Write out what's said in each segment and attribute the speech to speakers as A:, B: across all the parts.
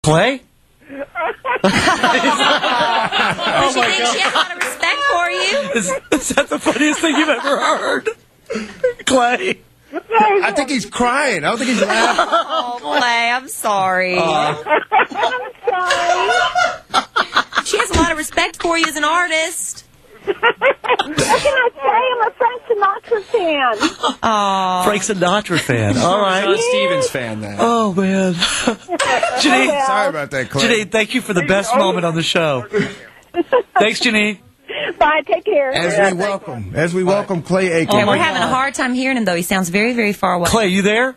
A: Clay?
B: Does she think she has a lot of respect for you?
A: Is that the funniest thing you've ever heard? Clay?
C: I think he's crying. I don't think he's laughing.
B: Oh, Clay, I'm sorry.
D: I'm sorry.
B: She has a lot of respect for you as an artist.
D: What can I say? I'm a Frank Sinatra fan.
B: Oh,
A: Frank Sinatra fan. All right.
C: John Stevens fan, then.
A: Oh, man. Janine,
C: Sorry about that, Clay.
A: Janine, thank you for the best moment on the show. Thanks, Janine.
D: Bye. Take care.
C: As we welcome Clay Aiken.
B: okay, we're having a hard time hearing him, though. He sounds very, very far away.
A: Clay, you there?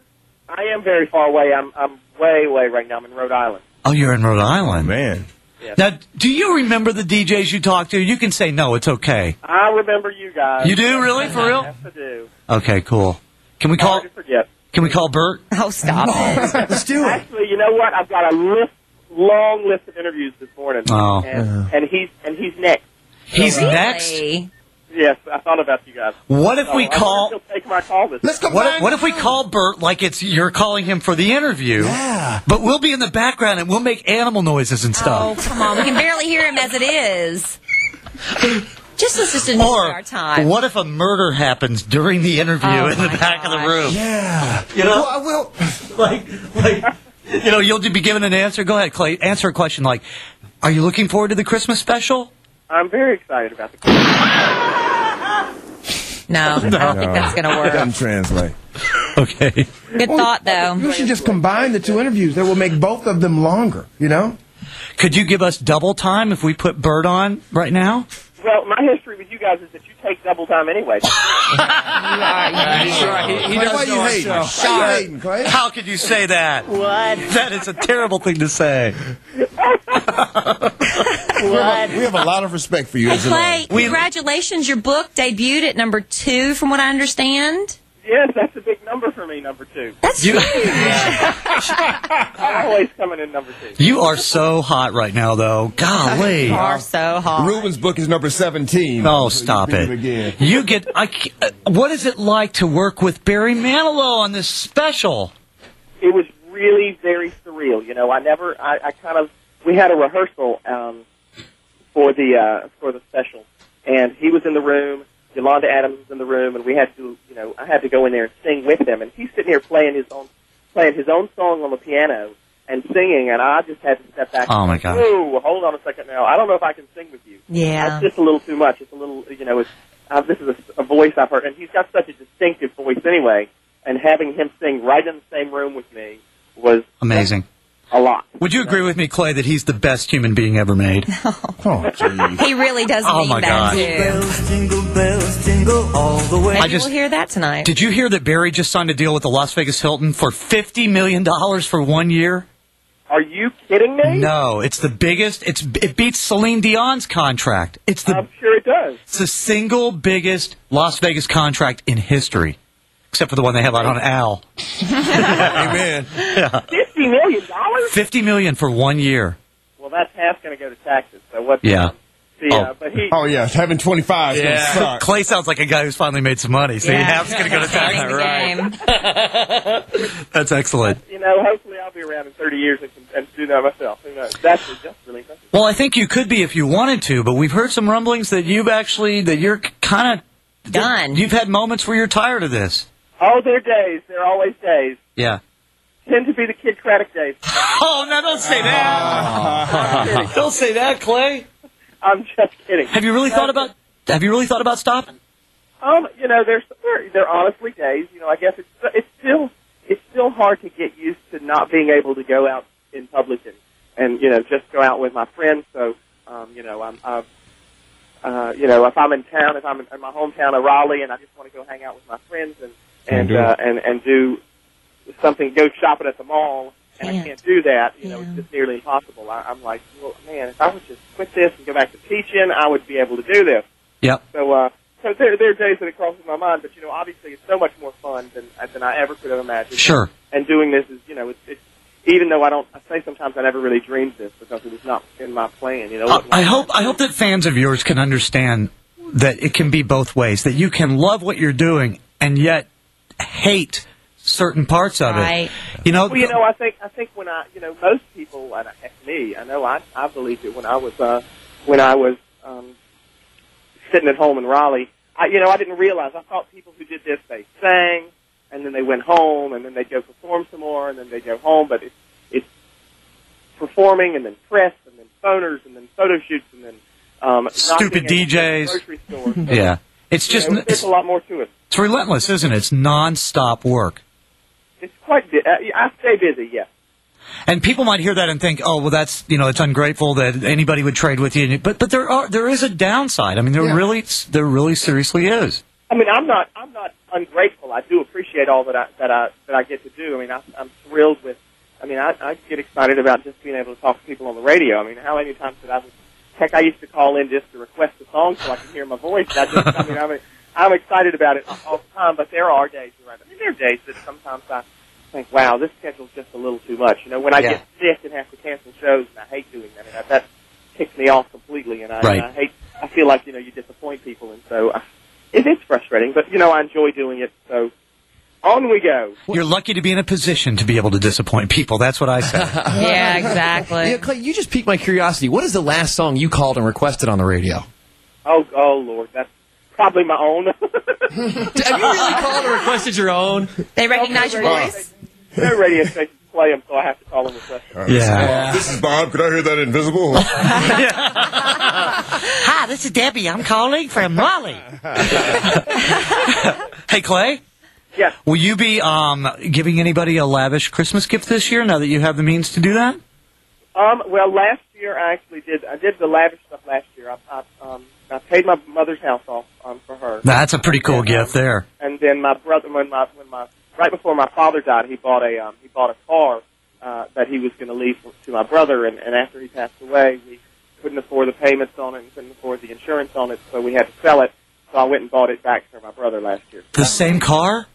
E: I am very far away. I'm way away right now. I'm in Rhode Island.
A: Oh, you're in Rhode Island.
C: Man.
E: Yes.
A: Now, do you remember the DJs you talked to? You can say no, it's okay.
E: I remember you guys.
A: You do, really? For real?
E: Yes, I do.
A: Okay, cool. Can we call?
E: Hard to forget.
A: Can we call Bert?
B: Oh, stop it.
C: Let's do it.
E: Actually, you know what? I've got a long list of interviews this morning.
A: Oh.
E: And he's next.
A: He's
B: Really?
A: next.
E: Yes, I thought about you guys.
A: What if we
E: I
A: call?
E: wonder if he'll take my call this
C: Let's
E: time.
C: go.
A: What if we call Bert like it's you're calling him for the interview?
C: Yeah.
A: But we'll be in the background and we'll make animal noises and
B: Oh,
A: stuff.
B: come on. We can barely hear him as it is. Let's just enjoy
A: Or
B: our time.
A: what if a murder happens during the interview in the
B: my
A: back of the
B: gosh.
A: room?
C: Yeah.
A: You know?
C: Well, I will.
A: like, you know, you'll be given an answer. Go ahead, Clay. Answer a question like, "Are you looking forward to the Christmas special?"
E: I'm very excited about the call.
B: No, I don't think that's going to
C: It
B: work.
C: doesn't translate.
A: Okay.
B: Good thought, though.
C: You should just combine the two interviews. That will make both of them longer, you know?
A: Could you give us double time if we put Bert on right now?
E: Well, my history with you guys is that you take double time anyway.
C: Clay, why you hating? Why you hating, Clay?
A: How could you say that?
B: What?
A: That is a terrible thing to say.
B: What?
C: We have a lot of respect for you. As an
B: Clay,
C: artist.
B: congratulations. Your book debuted at number 2, from what I understand.
E: Yes, that's a big number for me, number 2.
B: That's
A: You,
E: I'm always coming in number 2.
A: you are so hot right now, though. Golly.
B: You are so hot.
C: Ruben's book is number 17.
A: Oh, stop
C: Read
A: it.
C: again.
A: You get. What is it like to work with Barry Manilow on this special?
E: It was really very surreal. You know, I we had a rehearsal for the special, and he was in the room. Yolanda Adams was in the room, and we had to, you know, I had to go in there and sing with him, and he's sitting here playing his own song on the piano and singing, and I just had to step back.
A: Oh, my gosh.
E: Whoa, hold on a second now. I don't know if I can sing with you.
B: Yeah.
E: That's just a little too much. It's a little, you know, this is a voice I've heard, and he's got such a distinctive voice anyway, and having him sing right in the same room with me was
A: Amazing.
E: a lot.
A: Would you agree with me, Clay, that he's the best human being ever made?
C: Oh, geez.
B: He really does
A: Oh,
B: mean
A: my
B: that,
A: God.
B: too.
F: Bells jingle all the way.
B: Maybe we'll hear that tonight.
A: Did you hear that Barry just signed a deal with the Las Vegas Hilton for $50 million for 1 year?
E: Are you kidding me?
A: No, it's the biggest. It beats Celine Dion's contract.
E: I'm sure it does.
A: It's the single biggest Las Vegas contract in history, except for the one they have out on Al.
C: Amen.
E: $50 million?
A: $50 million for 1 year.
E: Well, that's half going to go to taxes. So what's
A: Yeah.
E: But he.
C: Oh, yeah. Having 25 is going to suck.
A: Clay sounds like a guy who's finally made some money. So
B: Yeah.
A: half's going to go to tax.
B: Changing the game.
A: That's excellent.
E: You know, hopefully I'll be around in 30 years and do that myself. Who knows? That's really impressive.
A: Well, I think you could be if you wanted to, but we've heard some rumblings that you're kind of
B: Done.
A: You've had moments where you're tired of this.
E: Oh, there are days. There are always days.
A: Yeah.
E: Tend to be the Kid Kraddick days.
A: Oh, no, don't say that. Don't say that, Clay.
E: I'm just kidding.
A: Have you really thought about stopping?
E: You know, there are honestly days. You know, I guess it's still hard to get used to not being able to go out in public and you know, just go out with my friends. So, you know, you know, if I'm in town, if I'm in my hometown of Raleigh, and I just want to go hang out with my friends and do something, go shopping at the mall, and I can't do that. You know, it's just nearly impossible. I'm like, well, man, if I would just quit this and go back to teaching, I would be able to do this.
A: Yep.
E: So there are days that it crosses my mind, but you know, obviously, it's so much more fun than I ever could have imagined.
A: Sure.
E: And doing this is, you know, it's even though I say sometimes I never really dreamed this because it was not in my plan. You know.
A: I hope that fans of yours can understand that it can be both ways. That you can love what you're doing and yet hate certain parts of
B: Right.
A: it. You know,
E: Well, I think when most people, and heck, me, I know I believed it when I was sitting at home in Raleigh. I didn't realize. I thought people who did this, they sang, and then they went home, and then they'd go perform some more, and then they'd go home. But it's performing, and then press, and then phoners, and then photo shoots, and then
A: stupid DJs.
E: Grocery store.
A: Yeah, it's just
E: there's a lot more to it.
A: It's relentless, isn't it? It's non-stop work.
E: It's quite. I stay busy, yes.
A: And people might hear that and think, oh, well, that's, it's ungrateful that anybody would trade with you. But there is a downside. I mean, there really seriously is.
E: I mean, I'm not ungrateful. I do appreciate all that I get to do. I mean, I'm thrilled with. I mean, I get excited about just being able to talk to people on the radio. I mean, how many times did I used to call in just to request a song so I could hear my voice. I'm excited about it all the time. But there are days, right? I mean, there are days that sometimes I think, wow, this schedule's just a little too much. When I get sick and have to cancel shows, and I hate doing that. And that kicks me off completely, and I feel like, you disappoint people, and so it is frustrating, but, I enjoy doing it, so on we go.
A: You're lucky to be in a position to be able to disappoint people. That's what I say.
B: Yeah, exactly.
G: Yeah, Clay, you just piqued my curiosity. What is the last song you called and requested on the radio?
E: Oh, Lord, that's probably my own.
G: Have you really called and requested your own?
B: They recognize your voice?
E: No radio stations play them, so I have to call and request them.
A: Yeah.
H: This is Bob. Could I hear that Invisible?
A: Hi, this is Debbie. I'm calling from Raleigh. Hey, Clay?
E: Yes.
A: Will you be giving anybody a lavish Christmas gift this year, now that you have the means to do that?
E: Well, last year I actually did. I did the lavish stuff last year. I paid my mother's house off for her.
A: That's a pretty cool gift there.
E: And then my brother, right before my father died, he bought a car that he was going to leave to my brother. And after he passed away, we couldn't afford the payments on it and couldn't afford the insurance on it, so we had to sell it. So I went and bought it back for my brother last year.
A: The same car?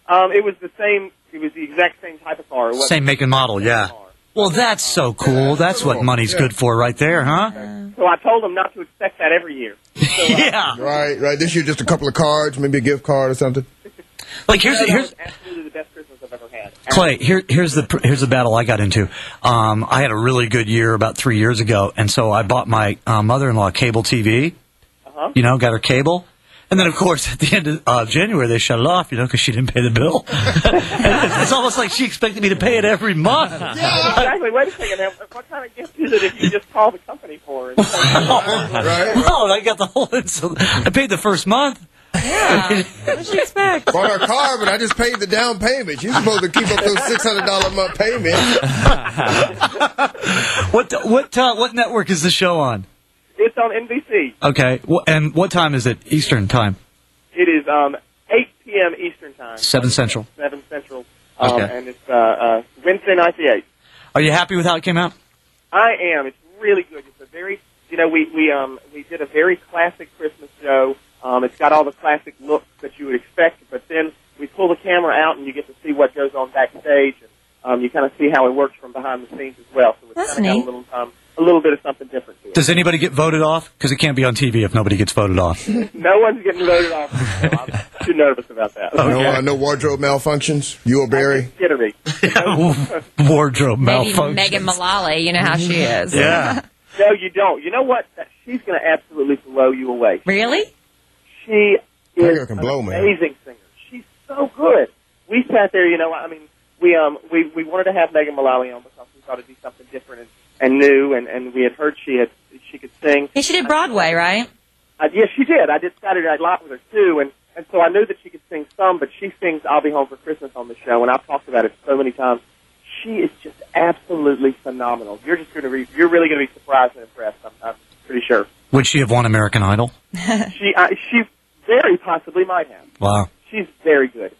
E: It was the same. It was the exact same type of car.
A: Same make and model, yeah. Well, that's so cool. That's what money's good for right there, huh?
E: So I told him not to expect that every year. So,
A: yeah.
H: Right. This year, just a couple of cards, maybe a gift card or something.
A: Like here's
E: absolutely the best Christmas I've ever had.
A: Clay, here's the battle I got into. I had a really good year about 3 years ago, and so I bought my mother-in-law cable TV. Got her cable. And then, of course, at the end of January, they shut it off, because she didn't pay the bill. It's almost like she expected me to pay it every month.
E: Yeah, exactly. Wait a second. Now, what kind of gift is it if you just call the company for it?
H: Right?
A: Well, I got the whole... I paid the first month.
B: Yeah. What did you expect?
H: Bought her car, but I just paid the down payment. You're supposed to keep up those $600 a month payments.
A: What network is the show on?
E: It's on NBC.
A: Okay. And what time is it? Eastern time?
E: It is 8 p.m. Eastern time.
A: 7 Central.
E: 7 Central.
A: Okay.
E: And it's Wednesday night, the 8th.
A: Are you happy with how it came out?
E: I am. It's really good. It's a very, we did a very classic Christmas show. It's got all the classic looks that you would expect, but then we pull the camera out and you get to see what goes on backstage, and you kind of see how it works from behind the scenes as well. So it's kind of got a little bit of something different to it.
A: Does anybody get voted off? Because it can't be on TV if nobody gets voted off.
E: No one's getting voted off. I'm too nervous about that.
H: Okay. No wardrobe malfunctions? You or Barry?
E: Skittery.
A: Wardrobe malfunctions.
B: Megan Mullally, you know how she is.
A: Yeah.
E: No, you don't. You know what? She's going to absolutely blow you away.
B: Really?
E: She is
H: can
E: an
H: blow, man.
E: amazing singer. She's so good. We sat there, we wanted to have Megan Mullally on because we thought it'd be something different and new, and we had heard she could sing.
B: Yeah, she did Broadway, right?
E: Yes, she did. I did Saturday Night Live with her too, and so I knew that she could sing some, but she sings "I'll Be Home for Christmas" on the show, and I've talked about it so many times. She is just absolutely phenomenal. You're really going to be surprised and impressed. I'm pretty sure.
A: Would she have won American Idol?
E: She very possibly might have.
A: Wow.
E: She's very good.